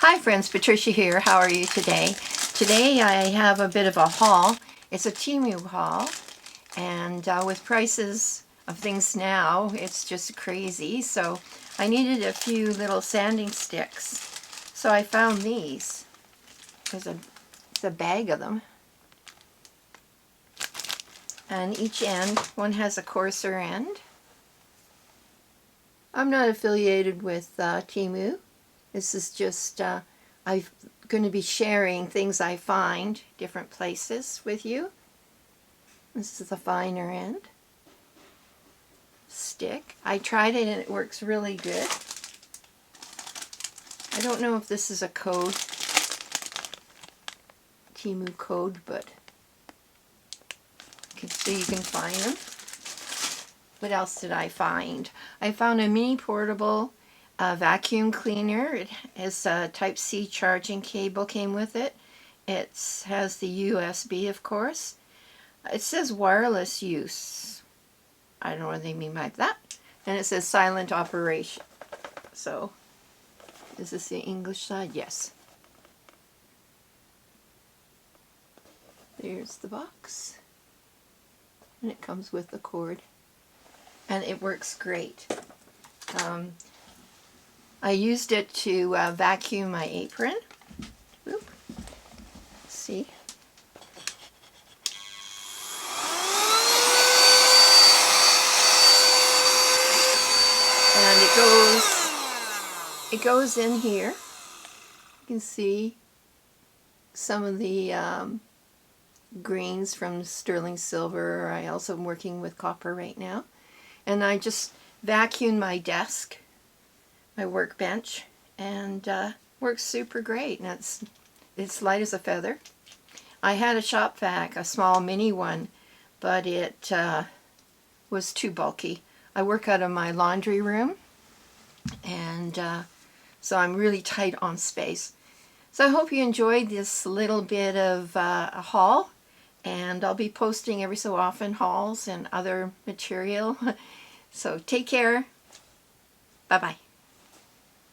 Hi friends, Patricia here. How are you today? Today I have a bit of a haul. It's a Temu haul, and with prices of things now, it's just crazy. So I needed a few little sanding sticks. So I found these. There's a bag of them. And each end, one has a coarser end. I'm not affiliated with Temu. This is just, I'm going to be sharing things I find different places with you. This is the finer end stick. I tried it and it works really good. I don't know if this is a code, Temu code, but so you can find them. What else did I find? I found a mini portable vacuum cleaner. It has a Type-C charging cable came with it. It has the USB, of course. It says wireless use. I don't know what they mean by that. And it says silent operation. So, is this the English side? Yes. There's the box. And it comes with the cord. And it works great. I used it to vacuum my apron. Oop. See? And it goes in here. You can see some of the greens from sterling silver. I also am working with copper right now. And I just vacuumed my desk, my workbench, and works super great. And it's light as a feather. I had a shop vac, a small mini one, but it was too bulky. I work out of my laundry room, and so I'm really tight on space. So I hope you enjoyed this little bit of a haul, and I'll be posting every so often hauls and other material. So take care. Bye-bye.